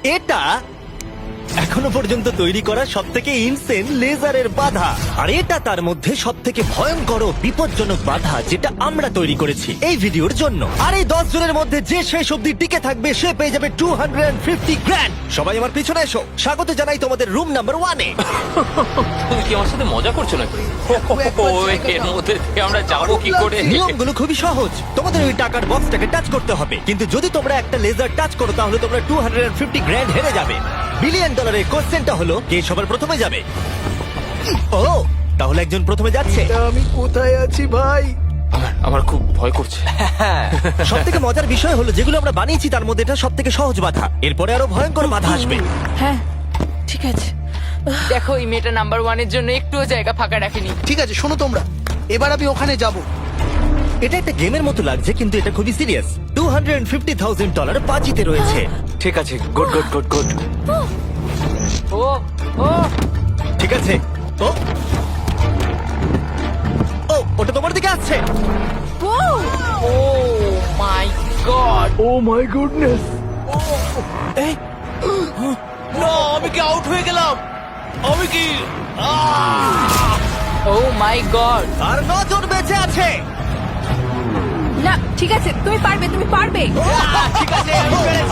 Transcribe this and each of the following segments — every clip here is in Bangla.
এটা এখনো পর্যন্ত তৈরি করা সবথেকে ইনসেন লেজারের বাধা, আর এটা তার মধ্যে সবথেকে ভয়ঙ্কর ও বিপজ্জনক বাধা যেটা আমরা তৈরি করেছি এই ভিডিওর জন্য। আর এই 10 জনের মধ্যে যে শেষ অবধি টিকে থাকবে সে পেয়ে যাবে 250 গ্র্যান্ড। সবাই আমার পিছনে এসো, স্বাগত জানাই তোমাদের রুম নাম্বার 1-এ। তুমি কি আমার সাথে মজা করছো নাকি? এর মধ্যে থেকে আমরা যাবো কি করে? নিয়মগুলো খুবই সহজ, তোমাদের ওই টাকার বক্সটাকে টাচ করতে হবে, কিন্তু যদি তোমরা একটা লেজার টাচ করো তাহলে তোমরা 250 গ্র্যান্ড হেরে যাবে। বিলিয়ন ডলারের কোশ্চেনটা হলো কে সবার প্রথমে যাবে। ও, তাহলে একজন প্রথমে যাচ্ছে। আমি কোথায় আছি ভাই? আমার খুব ভয় করছে। সব থেকে মজার বিষয় হলো যেগুলো আমরা বানিয়েছি তার মধ্যে এটা সব থেকে সহজ বাধা, এরপরে আরো ভয়ঙ্কর বাধা আসবে। হ্যাঁ ঠিক আছে। দেখো এই মেয়েটা নাম্বার 1-এর জন্য একটুও জায়গা ফাঁকা রাখেনি। ঠিক আছে, শোনো তোমরা, এবার আমি ওখানে যাব। এটা একটা গেমের মতো লাগছে কিন্তু এটা খুবই সিরিয়াস। $250,000 বাজিতে রয়েছে। ঠিক আছে, গুড গুড গুড গুড। ও ও ঠিক আছে। ও ও, ওটা তোমার দিকে আসছে। Oh my God. Oh my goodness! না, আমি কি আউট হয়ে গেলাম? আমি কি? ও মাই গড। আর 9 জন বেঁচে আছে। না ঠিক আছে, তুমি পারবে, তুমি পারবে। ঠিক আছে,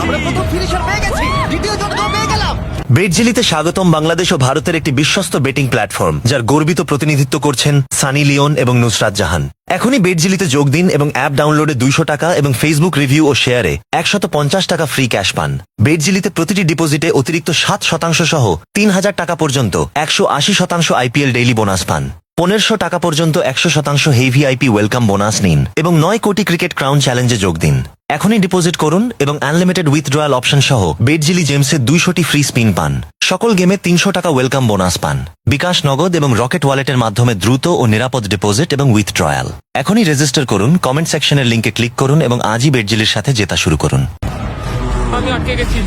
আমরা প্রথম ফিনিশার পেয়ে গেছি, দ্বিতীয় জনকেও পেয়ে গেলাম। বেটজেলিতে স্বাগতম, বাংলাদেশ ও ভারতের একটি বিশ্বস্ত বেটিং প্ল্যাটফর্ম যার গর্বিত প্রতিনিধিত্ব করছেন সানি লিওন এবং নুসরাত জাহান। এখনই বেটজেলিতে যোগ দিন এবং অ্যাপ ডাউনলোডে 200 টাকা এবং ফেসবুক রিভিউ ও শেয়ারে 150 টাকা ফ্রি ক্যাশ পান। বেটজেলিতে প্রতিটি ডিপোজিটে অতিরিক্ত 7% সহ 3000 টাকা পর্যন্ত 180% আইপিএল ডেইলি বোনাস পান। 1500 টাকা পর্যন্ত 100% হেভি আইপি ওয়েলকাম বোনাস নিন এবং 9 কোটি ক্রিকেট ক্রাউন চ্যালেঞ্জে যোগ দিন। এখনই ডিপোজিট করুন এবং আনলিমিটেড উইথড্রয়াল অপশন সহ বেটজেলি জেমসে 200টি ফ্রি স্পিন পান। সকল গেমে 300 টাকা ওয়েলকাম বোনাস পান। বিকাশ নগদ এবং রকেট ওয়ালেটের মাধ্যমে দ্রুত ও নিরাপদ ডিপোজিট এবং উইথড্রয়াল। এখনই রেজিস্টার করুন, কমেন্ট সেকশনের লিংকে ক্লিক করুন এবং আজই বেটজেলির সাথে জেতা শুরু করুন। আমি আটকে গেছি।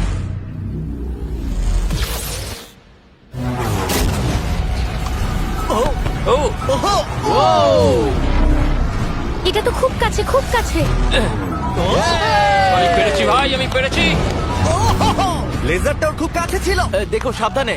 ও এটা তো খুব কাছে, খুব কাছে। আমি পেরেছি ভাই, আমি পেরেছি। লেজারটাও খুব কাছে ছিল। দেখো সাবধানে।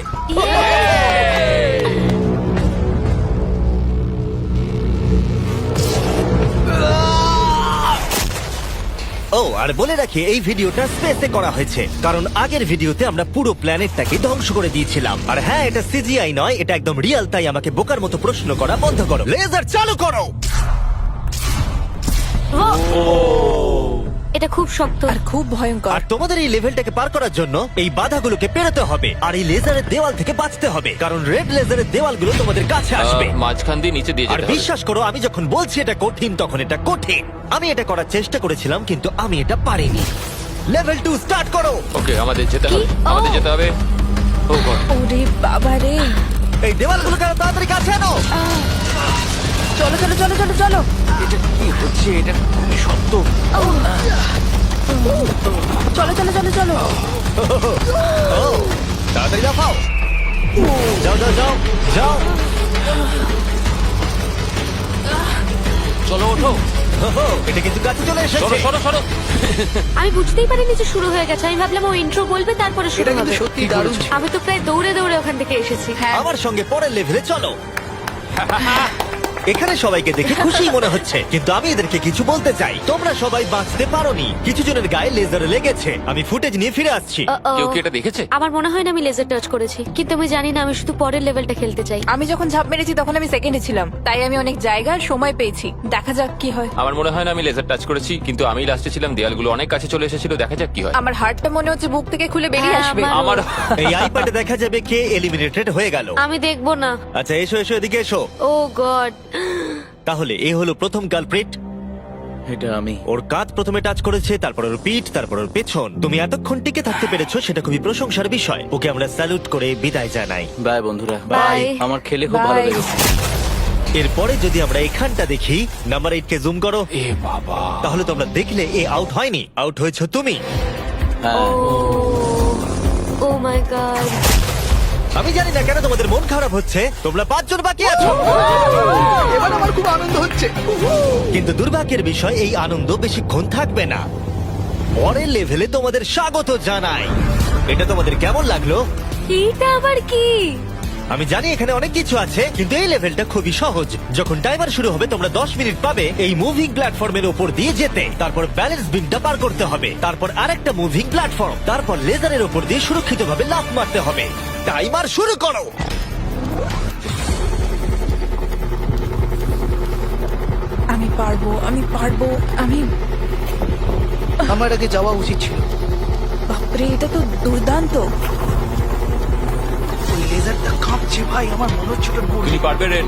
ও, আর বলে রাখি এই ভিডিওটা স্পেসে করা হয়েছে কারণ আগের ভিডিওতে আমরা পুরো প্ল্যানেটটাকে ধ্বংস করে দিয়েছিলাম। আর হ্যাঁ, এটা সিজিআই নয়, এটা একদম রিয়েল, তাই আমাকে বোকার মতো প্রশ্ন করা বন্ধ করো। লেজার চালু করো। এটা খুব শক্ত। আর খুব ভয়ঙ্কর। আর তোমাদের এই লেভেলটাকে পার করার জন্য এই বাধাগুলোকে পেরোতে হবে আর এই লেজারের দেওয়াল থেকে বাঁচতে হবে, কারণ রেড লেজারের দেওয়ালগুলো তোমাদের কাছে আসবে। মাঝখান দিয়ে নিচে দিয়ে আর যেতে হবে। বিশ্বাস করো, আমি যখন বলছি এটা কঠিন তখন এটা কঠিন। আমি এটা করার চেষ্টা করেছিলাম কিন্তু আমি এটা পারিনি। লেভেল 2 স্টার্ট করো। ওকে, আমাদের যেতে হবে, কি? আমাদের যেতে হবে। ও গড, ওরে বাবা রে। এই দেওয়ালগুলোকে আরো তাড়াতাড়ি কাছে আনো। চলো চলো চলো চলো চলো। এটা কি হচ্ছে? এটা খুবই শক্ত। চলো চলো চলো চলো। ও, তাড়াতাড়ি লাফাও। যাও যাও যাও যাও। চলো ওঠো। ওহো, এটা কিন্তু কাছে চলে সরো এসেছে। সরো সরো। আমি বুঝতেই পারিনি যে শুরু হয়ে গেছে। আমি ভাবলাম ও ইন্ট্রো বলবে তারপরে শুরু এটা কিন্তু হবে। সত্যি দারুণ। আমি তো প্রায় দৌড়ে দৌড়ে ওখান থেকে এসেছি। হ্যাঁ আমার সঙ্গে পরের লেভেলে চলো। এখানে সবাইকে দেখে খুশি মনে হচ্ছে কিন্তু আমি এদেরকে কিছু বলতে চাই। তোমরা সবাই বাঁচতে পারোনি, কিছু জনের গায়ে লেজার লেগেছে। আমি ফুটেজ নিয়ে ফিরে আসছি। Uh-oh. কেউ কি এটা দেখেছে? আমার মনে হয় না আমি লেজার টাচ করেছি, কিন্তু আমি জানি না, আমি শুধু পরের লেভেলটা খেলতে চাই। আমি যখন ঝাঁপ মেরেছি তখন আমি সেকেন্ডে ছিলাম, তাই আমি অনেক জায়গা আর সময় পেয়েছি। দেখা যাক কি হয়। আমার মনে হয় না আমি লেজার টাচ করেছি, কিন্তু আমি লাস্টে ছিলাম, দেয়ালগুলো অনেক কাছে চলে এসেছিল। দেখা যাক কি হয়। আমার হার্টটা মনে হচ্ছে বুক থেকে খুলে বেরিয়ে হ্যাঁ, আসবে। আমার এই আইপ্যাডে দেখা যাবে কে এলিমিনেটেড হয়ে গেল। আমি দেখবো না। আচ্ছা, এসো এসো, এদিকে এসো। ও গড। তাহলে এ হলো প্রথম কালপ্রিট। এটা আমি। ওর কাঁধ প্রথমে টাচ করেছে, তারপর ওর পিঠ, তারপর ওর পেছন। তুমি এতক্ষণ টিকে থাকতে পেরেছো, সেটা খুবই প্রশংসার বিষয়। ওকে আমরা স্যালুট করে বিদায় জানাই। বাই বন্ধুরা। বাই। আমার খেলে খুব ভালো Bye. লেগেছে। এরপরে যদি আমরা এখানটা দেখি, নাম্বার 8 কে জুম করো, এ বাবা, তাহলে তোমরা দেখলে এ আউট হয়নি, আউট হয়েছো তুমি। হ্যাঁ। ও মাই গড। আমি জানি না কেন তোমাদের মন খারাপ হচ্ছে, তোমরা 5 জন বাকি আছো। এবার আমার খুব আনন্দ হচ্ছে। কিন্তু দুর্ভাগ্যের বিষয়, এই আনন্দ বেশিক্ষণ থাকবে না। পরের লেভেলে তোমাদের স্বাগত জানাই। এটা তোমাদের কেমন লাগলো? এটা আবার কি? আমি জানি এখানে অনেক কিছু আছে, কিন্তু এই লেভেলটা খুবই সহজ। যখন টাইমার শুরু হবে তোমরা 10 মিনিট পাবে এই মুভিং প্ল্যাটফর্মের উপর দিয়ে যেতে। তারপর ব্যালেন্স বিমটা পার করতে হবে, তারপর আরেকটা মুভিং প্ল্যাটফর্ম, তারপর লেজারের উপর দিয়ে সুরক্ষিতভাবে লাফ মারতে হবে। টাইমার শুরু করো। আমি পারবো, আমি পারবো, আমি আমার আগে যাওয়া উচিত ছিল। বাপরে, এটা তো দুর্দান্ত। ওই লেজারটা কাঁপছে ভাই, আমার মনে হচ্ছে ওটা পড়বে। তুমি পারবে রেন।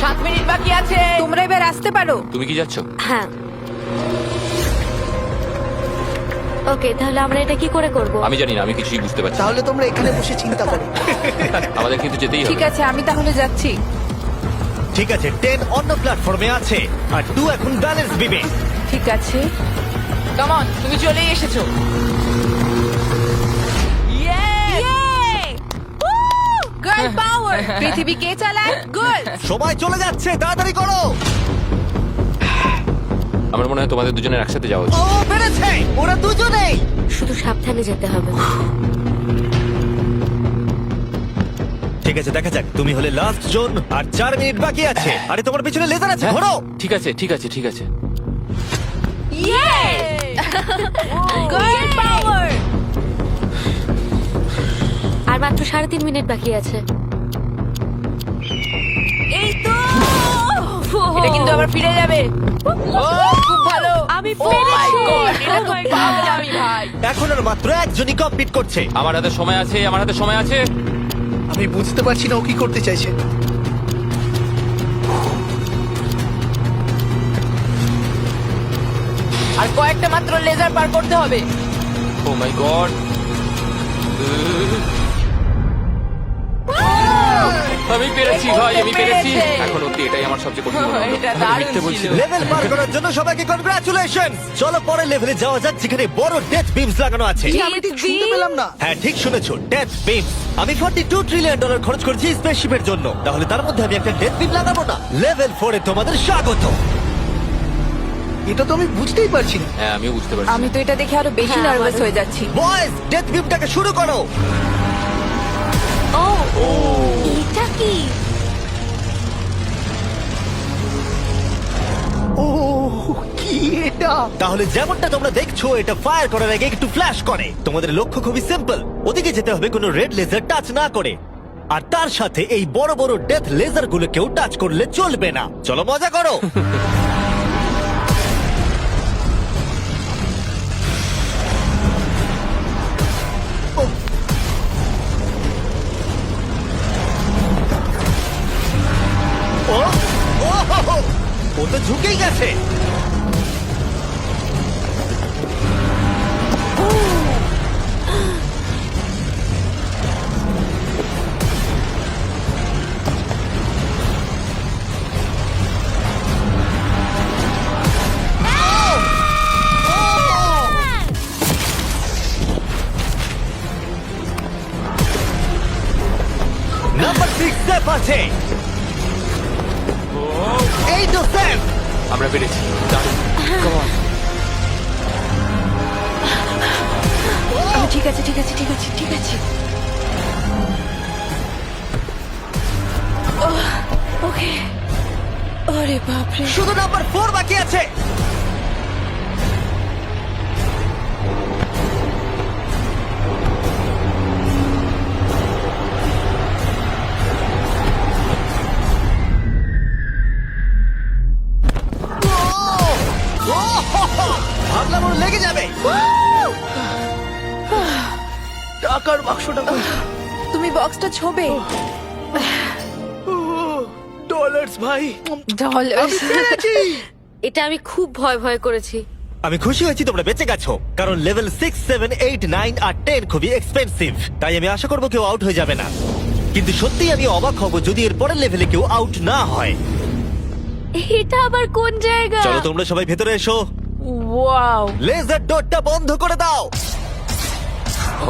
7 মিনিট বাকি আছে। তোমরা এবার আসতে পারো। তুমি কি যাচ্ছ? হ্যাঁ। ওকে, তাহলে আমরা এটা কি করে করব? আমি জানি না, আমি কিছুই বুঝতে পারছি না। তাহলে তোমরা এখানে বসে চিন্তা করো। আমাদের কিন্তু যেতেই হবে। ঠিক আছে, আমি তাহলে যাচ্ছি। ঠিক আছে, 10 অন্য প্ল্যাটফর্মে আছে আর 2 এখন ব্যালেন্স বিমে। ঠিক আছে, কাম অন, তুমি চলেই এসেছো। গার্ল পাওয়ার। পৃথিবী কে চালায়? গার্ল। সময় চলে যাচ্ছে, তাড়াতাড়ি করো। আমার মনে হয় তোমাদের দুজনের একসাথে যাওয়া উচিত। ও পেরেছে, ওরা দুজনেই। শুধু সাবধানে যেতে হবে। ঠিক আছে, দেখা যাক। তুমি হলে লাস্ট জোন আর 4 মিনিট বাকি আছে। আরে তোমার পিছনে লেজার আছে, ঘোরো। ঠিক আছে, ঠিক আছে, ঠিক আছে। গার্ল পাওয়ার। আর মাত্র 3.5 মিনিট বাকি আছে। এই তো। এটা কিন্তু আবার ফিরে যাবে। ও খুব ভালো। আমি Oh my পেরেছি। God, এটা তো Oh my God. পাগলামি ভাই। এখন আর মাত্র একজনই কমপ্লিট করছে। আমার হাতে সময় আছে, আমার হাতে সময় আছে। আমি বুঝতে পারছি না ও কি করতে চাইছে। আর কয়েকটা মাত্র লেজার পার করতে হবে। ও মাই গড। আমি পেরেছি ভাই, আমি পেরেছি। পেরেছে। এখন অব্দি এটাই আমার সবচেয়ে কঠিন মনে হলো। এটা আমি দারুণ মিথ্যে বলছি ছিল। না। লেভেল পার করার জন্য সবাইকে কনগ্রাচুলেশন। চলো পরের লেভেলে যাওয়া যাক, যেখানে বড় ডেথ বিমস লাগানো আছে। কি, আমি ঠিক শুনতে পেলাম না। হ্যাঁ, ঠিক শুনেছো, ডেথ বিমস। আমি $42 ট্রিলিয়ন খরচ করেছি স্পেসশিপের জন্য, তাহলে তার মধ্যে আমি একটা ডেথ বিম লাগাবো না? লেভেল 4 এ তোমাদের স্বাগত। এটা তো আমি বুঝতেই পারছি না। হ্যাঁ, আমিও বুঝতে পারছি। আমি তো এটা দেখে আরো বেশি হ্যাঁ, নার্ভাস আমারও। হয়ে যাচ্ছি। বয়েজ, ডেথ বিমটাকে শুরু করো। ও, এটা কি? ও কি এটা? তাহলে যেমনটা তোমরা দেখছো, এটা ফায়ার করার আগে একটু ফ্ল্যাশ করে। তোমাদের লক্ষ্য খুবই সিম্পল, ওদিকে যেতে হবে কোনো রেড লেজার টাচ না করে। আর তার সাথে এই বড় বড় ডেথ লেজার গুলোকেও টাচ করলে চলবে না। চলো মজা করো। ও ও হো, হো, ও তো ঝুঁকেই গেছে। নাম্বার 6 সেফ আছে। এই তো সেফ। আমরা পেরেছি। দারুণ। আমি ঠিক আছে, ঠিক আছে, ঠিক আছে, ঠিক আছে। ওকে। আরে বাপরে। শুধু নাম্বার 4 বাকি আছে। ভাবলাম ওর লেগে যাবে। টাকার বাক্সটা কই? তুমি বক্সটা ছোবে। ডলার্স ভাই। ডলার। এটা আমি খুব ভয় ভয় করেছি। আমি খুশি হয়েছি তোমরা বেঁচে গেছো, কারণ লেভেল 6, 7, 8, 9 আর 10 খুবই এক্সপেন্সিভ। তাই আমি আশা করবো কেউ আউট হয়ে যাবে না। কিন্তু সত্যিই আমি অবাক হব যদি এর পরের লেভেলে কেউ আউট না হয়। এটা আবার কোন জায়গা? চলো তোমরা সবাই ভেতরে এসো। ওয়াও। লেজার ডটটা বন্ধ করে দাও।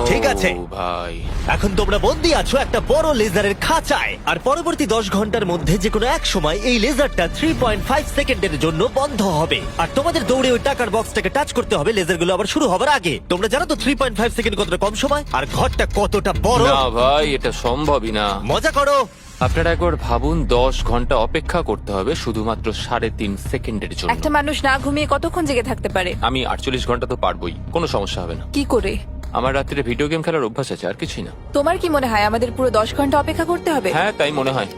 ঠিক আছে ও ভাই, এখন তোমরা বন্দি আছো একটা বড় লেজারের খাঁচায় আর পরবর্তী 10 ঘন্টার মধ্যে যে কোনো এক সময় এই লেজারটা 3.5 সেকেন্ডের জন্য বন্ধ হবে আর তোমাদের দৌড়ে ওই টাকার বক্সটাকে টাচ করতে হবে লেজারগুলো আবার শুরু হবার আগে। তোমরা জানো তো 3.5 সেকেন্ড কতটা কম সময় আর ঘরটা কতটা বড়। না ভাই, এটা সম্ভবই না। মজা করো। আপনারা একবার ভাবুন, 10 ঘন্টা অপেক্ষা করতে হবে শুধুমাত্র 3.5 সেকেন্ডের জন্য। একটা মানুষ না ঘুমিয়ে কতক্ষণ জেগে থাকতে পারে? আমি 48 ঘন্টা তো পারবোই, কোনো সমস্যা হবে না। কি করে? আমার রাত্রে ভিডিও গেম খেলার অভ্যাস আছে, আর কিছুই না। তোমার কি মনে হয় আমাদের পুরো 10 ঘন্টা অপেক্ষা করতে হবে? হ্যাঁ, তাই মনে হয়।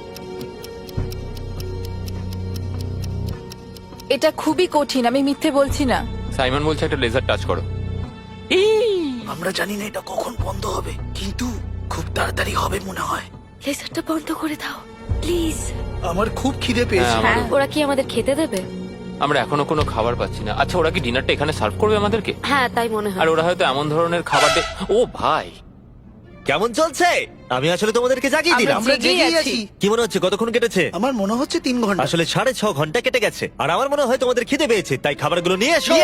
এটা খুবই কঠিন, আমি মিথ্যে বলছি না। সাইমন বলছে একটা লেজার টাচ করো। আমরা জানি না এটা কখন বন্ধ হবে, কিন্তু খুব তাড়াতাড়ি হবে মনে হয়। লেজারটা বন্ধ করে দাও প্লিজ। আমার খুব খিদে পেয়েছে। হ্যাঁ, ওরা কি আমাদের খেতে দেবে? আমরা এখনো কোনো খাবার পাচ্ছি না। আচ্ছা, ওরা কি ডিনারটা এখানে সার্ভ করবে আমাদেরকে? হ্যাঁ তাই মনে হয়। আর ওরা হয়তো এমন ধরনের খাবার ও ভাই, কেমন চলছে? আমি আসলে তোমাদেরকে জাগিয়ে দিলাম। আমরা জেগেই জেগেই আছি। আছি। কি মনে হচ্ছে কতক্ষণ কেটেছে? আমার মনে হচ্ছে 3 ঘন্টা। আসলে 6.5 ঘন্টা কেটে গেছে আর আমার মনে হয় তোমাদের খিদে পেয়েছে, তাই খাবারগুলো নিয়ে এসো।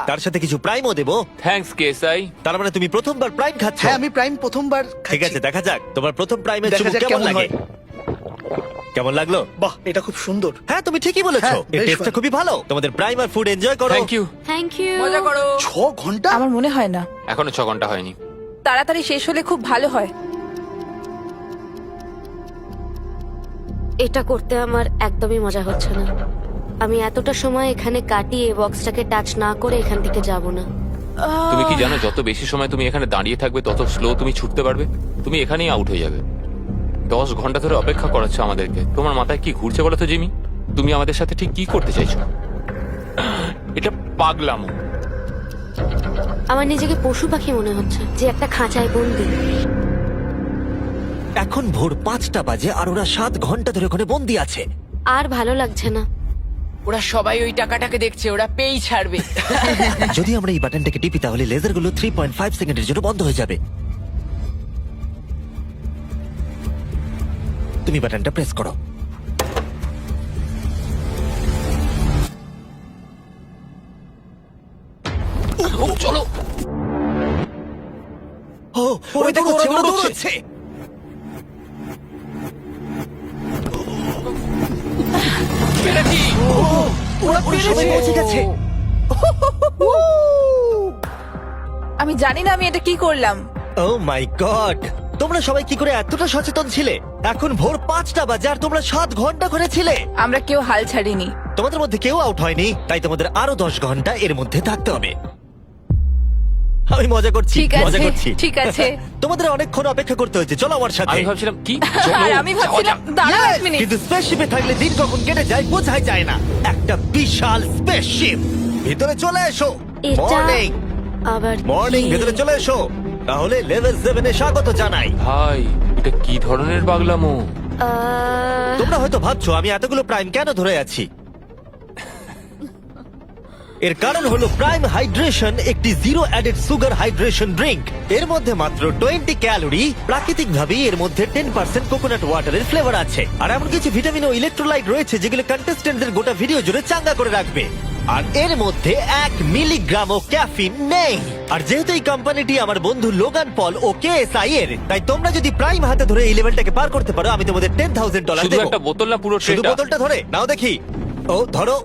তার সাথে কিছু প্রাইমও দেবো। থ্যাঙ্কস কেসাই। তার মানে তুমি প্রথমবার প্রাইম খাচ্ছ? হ্যাঁ, আমি প্রাইম প্রথমবার ঠিক আছে, দেখা যাক তোমার প্রথম প্রাইমের দেখা চুমুক যাক কেমন কেমন লাগে। হয়। কেমন লাগলো? বাহ, এটা খুব সুন্দর। হ্যাঁ, তুমি ঠিকই বলেছো। হ্যাঁ, এর বেশ টেস্টটা ভালো। খুবই ভালো। তোমাদের প্রাইম আর ফুড এনজয় করো। Thank you. Thank you. মজা করো। 6 ঘন্টা? আমার মনে হয় না। এখনো 6 ঘন্টা হয়নি। তাড়াতাড়ি শেষ হলে খুব ভালো হয়। এটা করতে আমার একদমই মজা হচ্ছে না। আমি এতটা সময় এখানে কাটিয়ে বক্সটাকে টাচ না করে এখান থেকে যাব না। তুমি কি জানো, যত বেশি সময় তুমি এখানে দাঁড়িয়ে থাকবে তত স্লো তুমি ছুটতে পারবে। তুমি এখানেই আউট হয়ে যাবে। 10 ঘন্টা ধরে অপেক্ষা করাচ্ছ আমাদেরকে। তোমার মাথায় কি ঘুরছে বলো তো জিমি? তুমি আমাদের সাথে ঠিক কি করতে চাইছো? এটা পাগলামো। আমার নিজেকে পশু পাখি মনে হচ্ছে যে একটা খাঁচায় বন্দি। এখন ভোর 5টা বাজে আর ওরা 7 ঘন্টা ধরে ওখানে বন্দি আছে। আর ভালো লাগছে না। ওরা সবাই ওই টাকাটাকে দেখছে, ওরা পেই ছাড়বে। যদি আমরা এই বাটনটাকে টিপি তাহলে লেজারগুলো 3.5 সেকেন্ডের জন্য বন্ধ হয়ে যাবে। তুমি বাটনটা প্রেস করো। চলো। ও, ওরা দৌড়চ্ছে, ওরা দৌড়চ্ছে। পেরেছি। ওরা সবাই পৌঁছে গেছে। আমি জানি না আমি এটা কি করলাম। ও মাই গড, তোমরা সবাই কি করে এতটা সচেতন ছিলে? এখন ভোর 5টা বাজে আর তোমরা 7 ঘন্টা করে ছিলে। আমরা কেউ হাল ছাড়িনি। তোমাদের মধ্যে কেউ আউট হয়নি, তাই তোমাদের আরো 10 ঘন্টা এর মধ্যে থাকতে হবে। আমি মজা করছি, ঠিক মজা আছে, করছি। ঠিক আছে। তোমাদের অনেকক্ষণ অপেক্ষা করতে হয়েছে, চলো আমার সাথে। আমি ভাবছিলাম কি, আর আমি ভাবছিলাম দাঁড়াও এক মিনিট। কিন্তু স্পেসশিপে থাকলে দিন কখন কেটে যায় বোঝাই যায় না। একটা বিশাল স্পেসশিপ। ভিতরে চলে এসো। এটা মর্নিং আবার মর্নিং, কি? ভিতরে চলে এসো। তাহলে লেভেল 7 এ স্বাগত জানাই। ভাই, এটা কি ধরনের পাগলামো? তোমরা হয়তো ভাবছো আমি এতগুলো প্রাইম কেন ধরে আছি। এর কারণ হলো প্রাইম হাইড্রেশন একটি zero added sugar hydration drink. এর মধ্যে মাত্র 20 ক্যালোরি। প্রাকৃতিক ভাবেই এর মধ্যে 10% কোকোনাট ওয়াটারের ফ্লেভার আছে আর এমন কিছু ভিটামিন ও ইলেকট্রোলাইট রয়েছে যেগুলো কন্টেস্টেন্টদের গোটা ভিডিও জুড়ে চাঙ্গা করে রাখবে। আর এর মধ্যে 1 মিলিগ্রামও ক্যাফিন নেই। আর যেহেতু এই কোম্পানিটি আমার বন্ধু লোগান পল ও কেএসআই এর, তাই তোমরা যদি প্রাইম হাতে ধরে এই লেভেলটাকে পার করতে পারো আমি তোমাদের $10,000 শুধু দেবো। একটা বোতল না পুরো শুধু ট্রেটা? বোতলটা ধরে নাও দেখি। ও ধরো।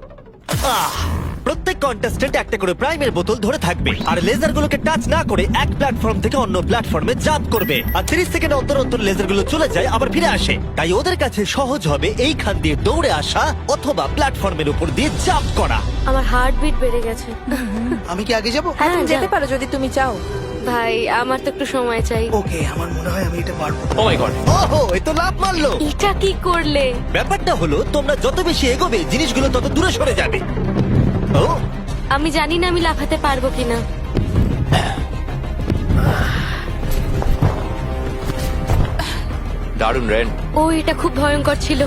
প্রত্যেক কন্টেস্টেন্ট একটা করে প্রাইমের বোতল ধরে থাকবে আর লেজারগুলোকে টাচ না করে এক প্ল্যাটফর্ম থেকে অন্য প্ল্যাটফর্মে জাম্প করবে। আর 30 সেকেন্ড অন্তর অন্তর লেজারগুলো চলে যায় আবার ফিরে আসে। তাই ওদের কাছে সহজ হবে এইখান দিয়ে দৌড়ে আসা অথবা প্ল্যাটফর্মের উপর দিয়ে জাম্প করা। আমার হার্টবিট বেড়ে গেছে। আমি কি আগে যাব? হ্যাঁ তুমি হ্যাঁ, যেতে যাও। পারো যদি তুমি চাও। ভাই আমার তো একটু সময় চাই। ওকে, আমার মনে হয় আমি এটা পারবো। ও মাই গড। ওহো, এ তো লাভ মারলো। এটা কি করলে? ব্যাপারটা হলো তোমরা যত বেশি এগোবে জিনিসগুলো তত দূরে সরে যাবে। ও আমি জানি না আমি লাফাতে পারবো কিনা। দারুণ রেন। ও এটা খুব ভয়ঙ্কর ছিল।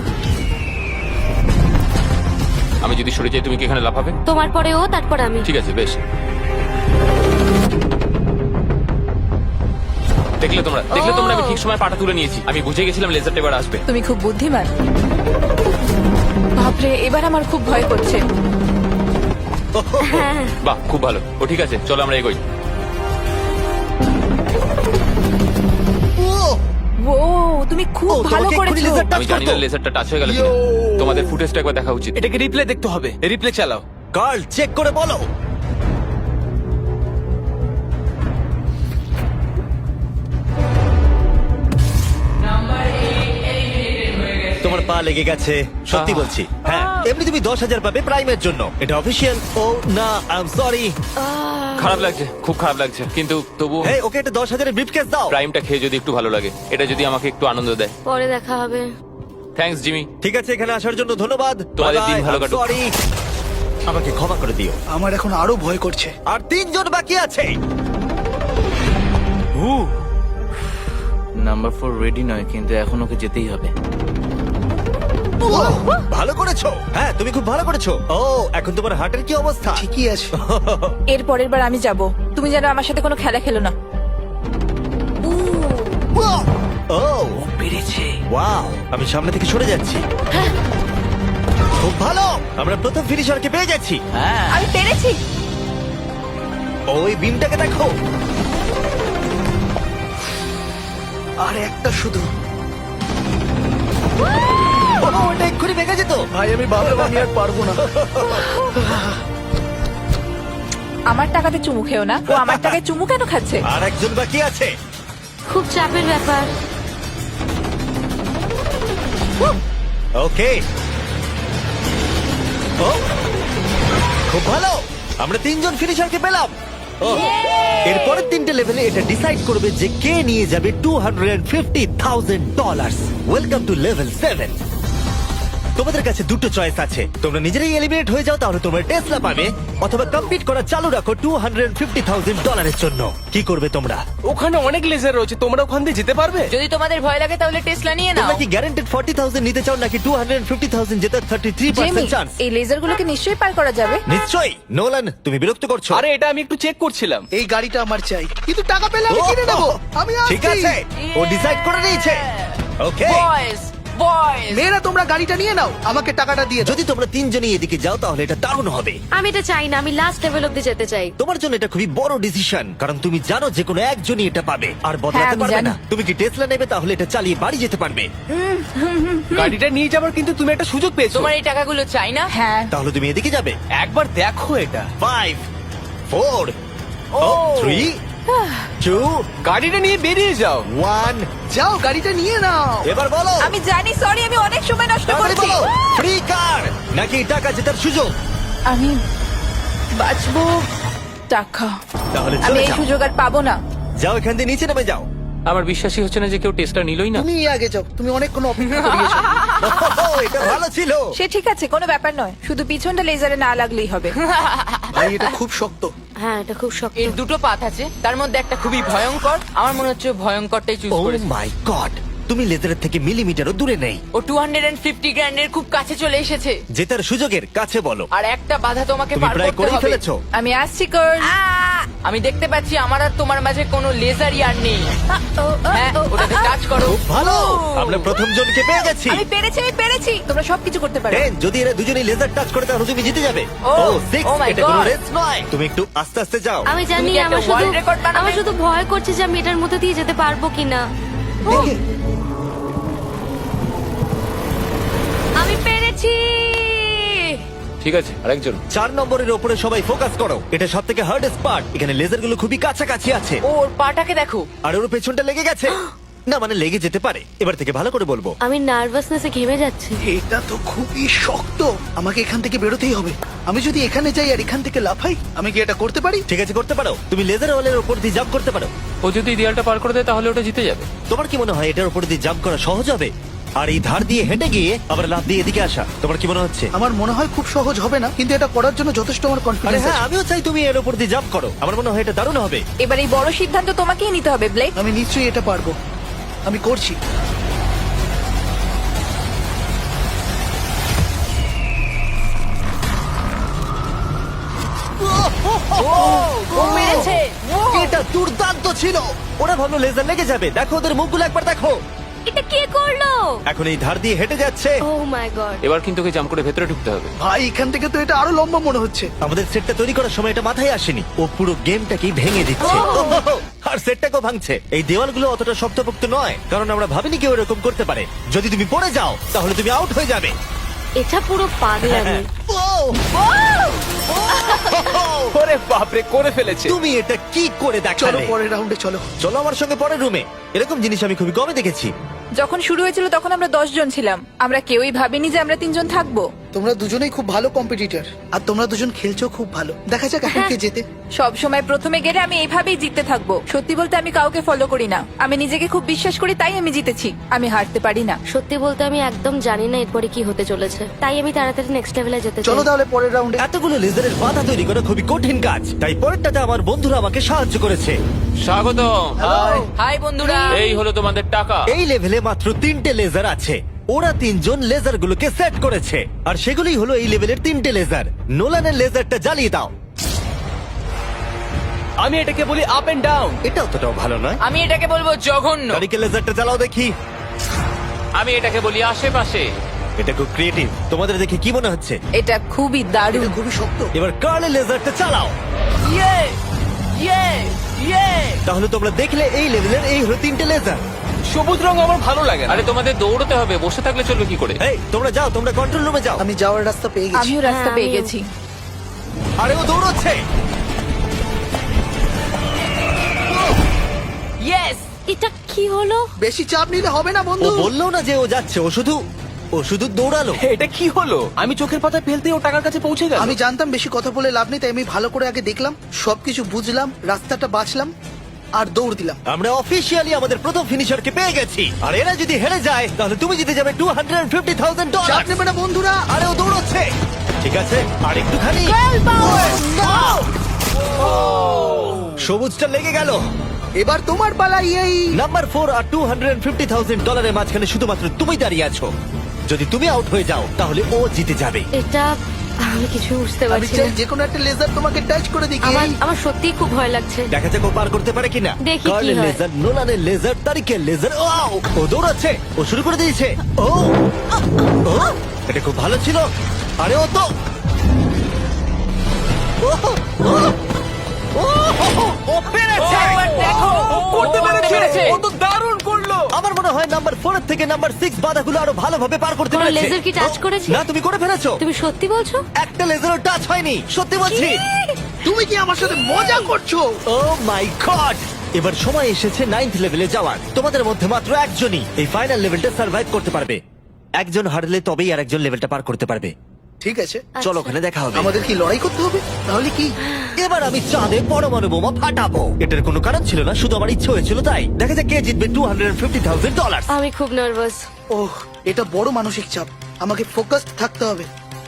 আমি যদি সরে যাই তুমি কি এখানে লাফাবে? তোমার পরে ও, তারপর আমি। ঠিক আছে, বেশ। দেখলে তোমরা আমি ঠিক সময় পাটা তুলে নিয়েছি। আমি বুঝে গেছিলাম লেজারটা এবার আসবে। তুমি খুব বুদ্ধিমান। বাপরে, এবার আমার খুব ভয় করছে। বাহ, খুব ভালো। ও ঠিক আছে, চলো আমরা এগোই। তুমি খুব ও, ভালো তোমাকে এক্ষুনি করেছো। laser touch আমি জানি না করতো। লেজারটা টাচ হয়ে গেল কিনা তোমাদের ফুটেজটা একবার দেখা উচিত এটাকে রিপ্লে দেখতে হবে, রিপ্লে চালাও। কার্ল চেক করে বলো। তোমার পা লেগে গেছে, সত্যি বলছি। হ্যাঁ, এমনি তুমি 10,000 পাবে প্রাইমের জন্য, এটা অফিসিয়াল। ও না, আই এম সরি। খারাপ লাগছে, খুব খারাপ লাগছে, কিন্তু তবু এই ওকে একটা 10,000 এর ব্রিফকেস দাও। প্রাইমটা খেয়ে যদি একটু ভালো লাগে, এটা যদি আমাকে একটু আনন্দ দেয়। পরে দেখা হবে। Thanks Jimmy. ঠিক আছে, এখানে আসার জন্য ধন্যবাদ। তোমাদের দিন ভালো কাটুক। সরি, আমাকে ক্ষমা করে দিও। আমার এখন আরো ভয় করছে। আর 3 জন বাকি আছে। নাম্বার 4 রেডি নয়, কিন্তু এখন ওকে যেতেই হবে। ভালো করেছো। হ্যাঁ, তুমি খুব ভালো করেছো। ও, এখন তোমার হার্টের কি অবস্থা? ঠিকই আছে। এর পরের বার আমি যাব, তুমি যেন আমার সাথে কোনো খেলা খেলো না। ও, পেরেছে। ওয়াও, আমি সামনে থেকে সরে যাচ্ছি। খুব ভালো, আমরা প্রথম ফিনিশারকে পেয়ে যাচ্ছি। আমি পেরেছি। ওই বিমটাকে দেখো। আর একটা শুধু। ও, ওটা এক্ষুনি ভেঙে যেত। ভাই আমি ভাবলাম আমি আর পারবো না। আমার টাকাতে চুমু খেও না। ও আমার টাকায় চুমু কেন খাচ্ছে? আর একজন বাকি আছে। খুব চাপের ব্যাপার। ওকে, ও, খুব ভালো, আমরা 3 জন ফিনিশারকে পেলাম। ও, এরপরের 3টে লেভেলে এটা ডিসাইড করবে যে কে নিয়ে যাবে $250,000। Welcome to level 7। তোমাদের কাছে দুটো চয়েস আছে, তোমরা নিজেরাই এলিমিনেট হয়ে যাও, তাহলে তোমরা টেসলা পাবে, অথবা কম্পিট করা চালু রাখো $250,000 জন্য। কি করবে তোমরা? ওখানে অনেক লেজার রয়েছে, তোমরা ওখান দিয়ে যেতে পারবে? যদি তোমাদের ভয় লাগে তাহলে টেসলা নিয়ে নাও। তোমরা কি গ্যারান্টেড 40,000 নিতে চাও নাকি 250,000 জেতার 33% চান্স? এই লেজারগুলোকে নিশ্চয়ই পার করা যাবে। নিশ্চয়ই। নোলান, তুমি বিরক্ত করছো। আরে এটা আমি একটু চেক করছিলাম। এই গাড়িটা আমার চাই, কিন্তু টাকা পেলে আমি ও, কিনে নেবো। আমি ঠিক আছে, ও ডিসাইড করে নিয়েছে। ওকে, বয়েজ বয়েজ মেয়েরা তোমরা গাড়িটা নিয়ে নাও, আমাকে টাকাটা দিয়ে দাও। যদি তোমরা 3 জনই এদিকে যাও তাহলে এটা দারুণ হবে। আমি এটা চাই না, আমি লাস্ট লেভেল অব্দি যেতে চাই। তোমার জন্য এটা খুবই বড় ডিসিশন, কারণ তুমি জানো যে কোনো একজনই এটা পাবে আর বদলাতে হ্যাঁ, আমি পারবে জানি। না। তুমি কি টেসলা নেবে? তাহলে এটা চালিয়ে বাড়ি যেতে পারবে। গাড়িটা নিয়ে যাবার কিন্তু তুমি একটা সুযোগ পেয়েছো। তোমার এই টাকাগুলো চাই না। হ্যাঁ, তাহলে তুমি এদিকে যাবে। একবার দেখো এটা। 5 4 3 2 গাড়িটা নিয়ে বেরিয়ে যাও। 1 যাও গাড়িটা নিয়ে নাও। এবার বলো, আমি জানি। সরি, আমি অনেক সময় নষ্ট তাড়াতাড়ি করছি। বলো, ফ্রি কার নাকি টাকা জেতার সুযোগ? আমি বাঁচবো টাকা। তাহলে আমি চলে এই যাও, সুযোগ আর পাবো না। যাও এখান দিয়ে নিচে নেমে যাও। আমার বিশ্বাসই হচ্ছে না যে কেউ টেস্টটা নিলই না। তুমি আগে যাও, তুমি অনেক কোনো অপেক্ষা করিয়েছো। এটা ভালো ছিল। সে ঠিক আছে, কোনো ব্যাপার নয়। শুধু পিছনটা লেজারে না লাগলেই হবে। ভাই এটা খুব শক্ত। হ্যাঁ, এটা খুব শক্ত। এর দুটো পাত আছে, তার মধ্যে একটা খুবই ভয়ঙ্কর। আমার মনে হচ্ছে ও ভয়ঙ্করটাই চুজ ও করেছে। মাই গড, তুমি লেজারের থেকে মিলিমিটারও দূরে নেই। ও 250 গ্র্যান্ডের খুব কাছে চলে এসেছে, জেতার সুযোগের কাছে বলো। আর একটা বাধা তোমাকে তুমি পার প্রায় করতে করেই হবে। ফেলেছো। আমি আসছি কার্ল। আমি দেখতে পাচ্ছি আমার আর তোমার মাঝে কোনো লেজার ইয়ার নেই। হ্যাঁ, ওটাতে টাচ করো। ভালো, আমরা প্রথম জনকে পেয়ে গেছি। আমি পেরেছি, আমি পেরেছি। তোমরা সবকিছু করতে পারো। 10, যদি এরা দুজনেই লেজার টাচ করে তাহলে তুমি জিতে যাবে। ও, ও 6, oh my এটা কোনো God. রেস নয়। তুমি একটু আস্তে আস্তে যাও। আমি জানি, কি একটা world record বানাবে? আমার শুধু ভয় করছে যে আমি এটার মধ্যে দিয়ে যেতে পারবো কিনা। আমি পেরেছি। ঠিক আছে, আরেকজন। 4 নম্বরের উপরে সবাই ফোকাস করো, এটা সবথেকে হার্ডেস্ট পার্ট। এখানে লেজারগুলো খুবই কাছাকাছি আছে ওর পাটাকে দেখো। আর ওর পেছনটা লেগে গেছে। না মানে লেগে যেতে পারে। এবার থেকে ভালো করে বলবো। আমি নার্ভাসনেসে ঘেমে যাচ্ছি। এটা তো খুবই শক্ত, আমাকে এখান থেকে বেরোতেই হবে। আমি যদি এখানে যাই আর এখান থেকে লাফাই, আমি কি এটা করতে পারি? ঠিক আছে, করতে পারো। তুমি লেজার ওয়ালের উপর দিয়ে জাম্প করতে পারো। ও যদি এই দেয়ালটা পার করে দেয় তাহলে ওটা জিতে যাবে। তোমার কি মনে হয় এটার উপর দিয়ে জাম্প করা সহজ হবে? আর এই ধার দিয়ে হেঁটে গিয়ে আবার লাফ দিয়ে এদিকে আসা, তোমার কি মনে হচ্ছে? আমার মনে হয় খুব সহজ হবে না, কিন্তু এটা করার জন্য যথেষ্ট আমার আরে কনফিডেন্স হ্যাঁ, আছে। আমিও চাই তুমি এর উপর দিয়ে জাম্প করো। আমার মনে হয় এটা দারুণ হবে। এবার এই বড় সিদ্ধান্ত তোমাকেই নিতে হবে, ব্লেক। আমি নিশ্চয়ই এটা পারবো, আমি করছি। ও পেরেছে। এটা দুর্দান্ত ছিল। ওরা ভাবলো লেজার লেগে যাবে। দেখো ওদের মুখগুলো একবার দেখো। এটা কে করলো? এখন এই ধার দিয়ে হেঁটে যাচ্ছে। ও মাই গড। এবার কিন্তু ওকে জাম্প করে ভেতরে ঢুকতে হবে। ভাই এখান থেকে তো এটা আরো লম্বা মনে হচ্ছে। আমাদের সেটটা তৈরি করার সময় এটা মাথায় আসেনি। ও পুরো গেমটাকেই ভেঙে দিচ্ছে। আর সেটটাকেও ভাঙছে। এই দেওয়ালগুলো অতটা শক্তপোক্ত নয়, কারণ আমরা ভাবিনি কেউ এরকম করতে পারে। যদি তুমি পড়ে যাও তাহলে তুমি আউট হয়ে যাবে। এটা পুরো পাগলামি। ওরে বাপরে, করে ফেলেছে। তুমি এটা কি করে চলো দেখালে? পরের রাউন্ডে চলো। চলো আমার সঙ্গে পরের রুমে। এরকম জিনিস আমি খুবই কমে দেখেছি। যখন শুরু হয়েছিল তখন আমরা 10 জন ছিলাম। আমরা কেউই ভাবিনি যে আমরা 3 জন থাকবো। তোমরা দুজনেই খুব ভালো কম্পিটিটর, আর তোমরা দুজন খেলছো খুব ভালো। দেখা যাক এখন কে জেতে। সব সময় প্রথমে গেলে আমি এইভাবেই জিততে থাকবো। সত্যি বলতে আমি কাউকে ফলো করি না। আমি নিজেকে খুব বিশ্বাস করি, তাই আমি জিতেছি। আমি হারতে পারি না। সত্যি বলতে আমি একদম জানি না এরপরে কি হতে চলেছে, তাই আমি তাড়াতাড়ি নেক্সট লেভেলে যেতে চলো চাই। তাহলে পরের রাউন্ডে। এতগুলো লেজারের বাধা তৈরি করা খুবই কঠিন কাজ, তাই পরেরটাতে আমার বন্ধুরা আমাকে সাহায্য করেছে। স্বাগতম। হাই বন্ধুরা। এই হলো তোমাদের টাকা। এই লেভেলে মাত্র 3টে লেজার আছে। ওরা 3 জন লেজার গুলোকে সেট করেছে, আর সেগুলোই হলো এই লেভেলের 3টে লেজার। নোলানের লেজারটা জ্বালিয়ে দাও। আমি এটাকে বলি আপ এন্ড ডাউন। এটা অতটাও ভালো নয়। আমি এটাকে বলবো জঘন্য। কারিকে লেজারটা জ্বালাও দেখি। আমি এটাকে বলি আশেপাশে। এটা খুব ক্রিয়েটিভ। তোমাদের দেখে কি মনে হচ্ছে? এটা খুবই দারুণ। এটা খুবই শক্ত। এবার কার্লের লেজারটা চালাও। ইয়ে ইয়ে ইয়ে। তাহলে তোমরা দেখলে এই লেভেলের এই হলো 3টে লেজার। সবুজ রং আমার ভালো লাগে না। আরে তোমাদের দৌড়তে হবে, বসে থাকলে চলবে কি করে? এই তোমরা যাও, তোমরা কন্ট্রোল রুমে যাও। আমি যাওয়ার রাস্তা পেয়ে গেছি। আমিও রাস্তা হ্যাঁ, পেয়ে আমিও। গেছি। আরে ও দৌড়চ্ছে। ইয়েস। এটা কি হলো? বেশি চাপ নিলে হবে না ও বন্ধু। বললো না যে ও যাচ্ছে, ও শুধু দৌড়ালো। এটা কি হলো? আমি চোখের পাতা ফেলতে ও টাকার কাছে পৌঁছে গেল। আমি জানতাম বেশি কথা বলে লাভ নেই, তাই আমি ভালো করে আগে দেখলাম, সবকিছু বুঝলাম, রাস্তাটা বাঁচলাম আর দৌড় দিলাম। আমরা অফিসিয়ালি আমাদের প্রথম ফিনিশারকে পেয়ে গেছি, আর এরা যদি হেরে যায় তাহলে তুমি জিতে যাবে $250,000। চাপ নেবে না বন্ধুরা। আরে ও দৌড়চ্ছে। ঠিক আছে, আর একটুখানি। সবুজটা লেগে গেল। এবার তোমার পালা। এই নাম্বার 4 আর $250,000 মাঝখানে শুধুমাত্র তুমি দাঁড়িয়ে আছো। যদি তুমি আউট হয়ে যাও তাহলে ও জিতে যাবে। এটা আমি কিছু বুঝতে আমি পারছি চাই না। যে কোনো একটা লেজার তোমাকে টাচ করে দিই। আমার সত্যিই খুব ভয় লাগছে। দেখা যাক ও পার করতে পারে কিনা। দেখি কি কার্লের হয়। লেজার, নোলানের লেজার, তারিকের লেজার। ও দৌড়াচ্ছে, ও শুরু করে দিয়েছে। ও এটা খুব ভালো ছিল। আরে ও তো ও, ও, ও, ও পেরেছে। দেখো ও করতে পেরেছে। ও তো দারুণ করলো। আমার মনে হয় নাম্বার 4 থেকে নাম্বার 6 বাধাগুলো আরো ভালোভাবে পার করতে তোমার পেরেছে। লেজার কি টাচ করেছে? না, তুমি করে ফেলেছো। তুমি সত্যি বলছো? একটা লেজারও টাচ হয়নি, সত্যি বলছি। তুমি কি আমার সাথে মজা করছো? ও মাই গড! এবার সময় এসেছে 9th লেভেলে যাওয়ার। তোমাদের মধ্যে মাত্র একজনই এই ফাইনাল লেভেলটা সার্ভাইভ করতে পারবে। একজন হারলে তবেই আর একজন লেভেলটা পার করতে পারবে। ঠিক আছে, চলো ওখানে দেখা হবে। আমাদের কি লড়াই করতে হবে? তাহলে কি? এবার আমি চাঁদে পরমাণু বোমা ফাটাবো। এটার কোনো কারণ ছিল না, শুধু আমার ইচ্ছে হয়েছিল তাই। দেখা যাক কে জিতবে $250,000। আমি খুব নার্ভাস। ওহ, এটা বড় মানসিক চাপ। আমাকে ফোকাসড থাকতে হবে।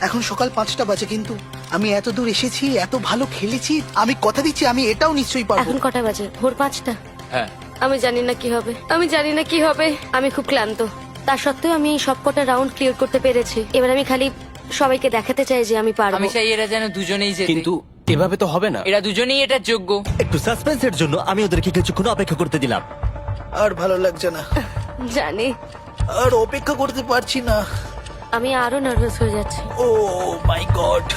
এখন সকাল 5টা বাজে, কিন্তু আমি এত দূর এসেছি, এত ভালো খেলেছি। আমি কথা দিচ্ছি আমি এটাও নিশ্চয়ই পারবো। এখন কটা বাজে? ভোর 5টা। হ্যাঁ। আমি জানি না কি হবে, আমি জানি না কি হবে। আমি খুব ক্লান্ত, তা সত্ত্বেও আমি সব কটা রাউন্ড ক্লিয়ার করতে পেরেছি। এবার আমি খালি সবাইকে দেখাতে চাই যে আমি পারবো। আমি চাই এরা যেন দুজনেই জেতে। কিন্তু এভাবে তো হবে না। এরা দুজনেই এটার যোগ্য। একটু সাসপেন্সের জন্য আমি ওদেরকে কিছুক্ষণ অপেক্ষা করতে দিলাম। আর ভালো লাগছে না, জানি। আর অপেক্ষা করতে পারছি না। আমি আরো নার্ভাস হয়ে যাচ্ছি। ও মাই গড!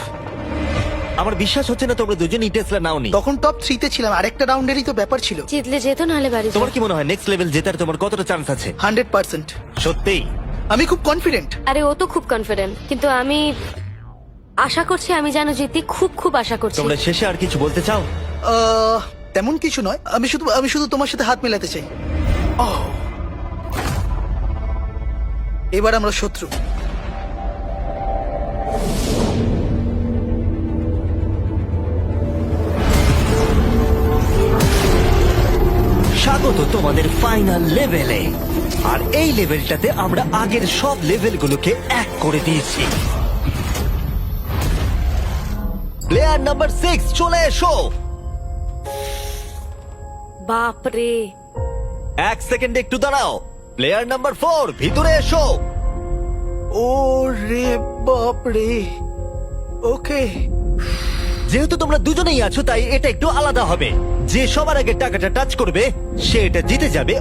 আমার বিশ্বাস হচ্ছে না তোমরা দুজনই টেসলা নাওনি। তখন টপ 3 তে ছিলাম, আরেকটা রাউন্ডেরই তো ব্যাপার ছিল। জিতলে যেত, নাহলে বাড়ি যাও। তোমার কি মনে হয় নেক্সট লেভেল জেতার তোমার কতটা চান্স আছে? 100%। সত্যি? আমি খুব কনফিডেন্ট। আরে ও তো খুব কনফিডেন্ট, কিন্তু আমি আশা করছি আমি যেন জিতি। খুব খুব আশা করছি। তোমরা শেষে আর কিছু বলতে চাও? তেমন কিছু নয়, আমি শুধু তোমার সাথে হাত মেলাতে চাই। এবার আমরা শত্রু। স্বাগত তোমাদের ফাইনাল লেভেলে। আর এই লেভেলটাতে আমরা আগের সব লেভেলগুলোকে এক করে দিয়েছি। প্লেয়ার নাম্বার 6 চলে এসো। বাপরে, 1 সেকেন্ড একটু দাঁড়াও। প্লেয়ার নাম্বার 4 ভিতরে এসো। ও রে বাপ রে। ওকে, যেহেতু তোমরা দুজনেই আছো তাই এটা একটু আলাদা হবে। যে সবার আগে টাকাটা টাচ করবে সে এটা জিতে যাবে,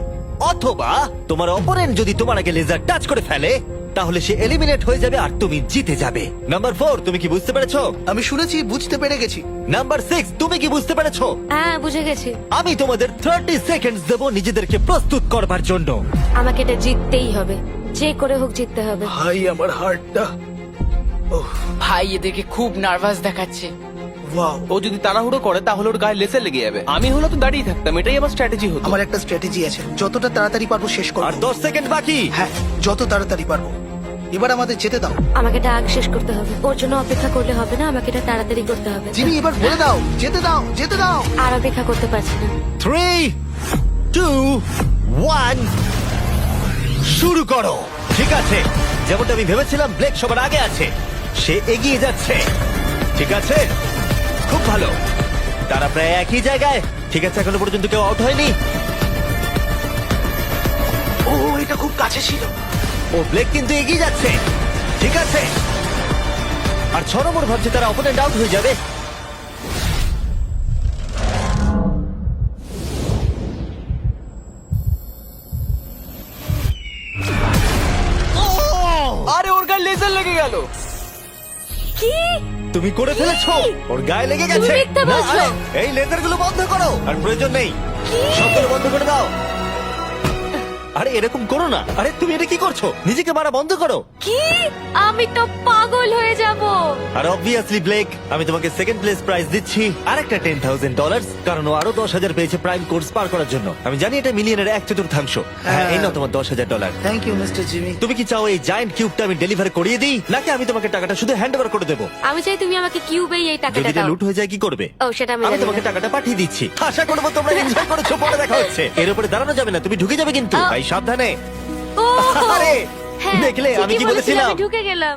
অথবা তোমার অপোনেন্ট যদি তোমার আগে লেজার টাচ করে ফেলে তাহলে সে এলিমিনেট হয়ে যাবে আর তুমি জিতে যাবে। নাম্বার 4, তুমি কি বুঝতে পেরেছো? আমি শুনেছি, বুঝতে পেরে গেছি। নাম্বার 6, তুমি কি বুঝতে পেরেছো? হ্যাঁ, বুঝে গেছি। আমি তোমাদের 30 সেকেন্ডস দেবো নিজেদেরকে প্রস্তুত করবার জন্য। আমাকে এটা জিততেই হবে, যে করে হোক জিততে হবে। ভাই আমার হার্টটা, ভাই এদেরকে খুব নার্ভাস দেখাচ্ছে। ওয়াও। ও যদি তাড়াহুড়ো করে তাহলে ওর গায়ে লেসে লেগে যাবে। আমি হলো তো দাঁড়িয়ে থাকতাম, এটাই আমার স্ট্র্যাটেজি হতো। আমার একটা স্ট্র্যাটেজি আছে, যতটা তাড়াতাড়ি পারবো শেষ আর করবো। 10 সেকেন্ড বাকি। হ্যাঁ, যত তাড়াতাড়ি পারবো। এবার আমাদের যেতে দাও। আমাকে এটা আগে শেষ করতে হবে, ওর জন্য অপেক্ষা করলে হবে না, আমাকে এটা তাড়াতাড়ি করতে হবে। জিমি, এবার বলে দাও, যেতে দাও, যেতে দাও। আর অপেক্ষা করতে পারছি না। 3, 2, 1, শুরু করো। ঠিক আছে, যেমনটা আমি ভেবেছিলাম, ব্লেক সবার আগে আছে, সে এগিয়ে যাচ্ছে। ঠিক আছে, খুব ভালো। তারা প্রায় একই জায়গায়। ঠিক আছে, এখনো পর্যন্ত কেউ আউট হয়নি। ও, এটা খুব কাছে ছিল। ও, ব্লেক কিন্তু এগিয়ে যাচ্ছে। ঠিক আছে, আর 6 নম্বর ভাবছে তারা অপোনেন্ট আউট হয়ে যাবে। আরে ওর গায়ে লেজার লেগে গেল। কি? তুমি করে ফেলেছো, ওর গায়ে লেগে গেছে। তুমি মিথ্যে না, বলছো। আরে, এই লেজার গুলো বন্ধ করো, আর প্রয়োজন নেই, সবগুলো বন্ধ করে দাও। আরে এরকম করো না। আরে তুমি এটা কি করছো? নিজেকে মারা বন্ধ করো। কি? আমি তো পাগল হয়ে যাব। আর অবভিয়াসলি ব্লেক, আমি তোমাকে সেকেন্ড প্লেস প্রাইজ দিচ্ছি আর একটা $10,000, কারণ ও আরো 10,000 পেয়েছে প্রাইম কোর্স পার করার জন্য। আমি জানি এটা মিলিয়নের 1/4। হ্যাঁ, এই নাও তোমার $10,000। Thank you Mister Jimmy. তুমি কি চাও এই জায়ান্ট কিউবটা আমি ডেলিভার করিয়ে দিই, নাকি আমি তোমাকে টাকাটা শুধু হ্যান্ড ওভার করে দেবো? আমি চাই তুমি আমাকে কিউবেই এই যদি টাকাটা এটা দাও। লুট হয়ে যায় কি করবে? ও, সেটা আমি আমি জানি তোমাকে না। টাকাটা পাঠিয়ে দিচ্ছি। আশা করবো তোমরা এনজয় করেছো। পরে দেখা হচ্ছে। এর উপরে দাঁড়ানো যাবে না, তুমি ঢুকে যাবে কিন্তু। আহ। ভাই সাবধানে। ও, আরে, হ্যাঁ, দেখলে আমি ঠিকই কি বলেছিলে, বলেছিলাম? আমি ঢুকে গেলাম।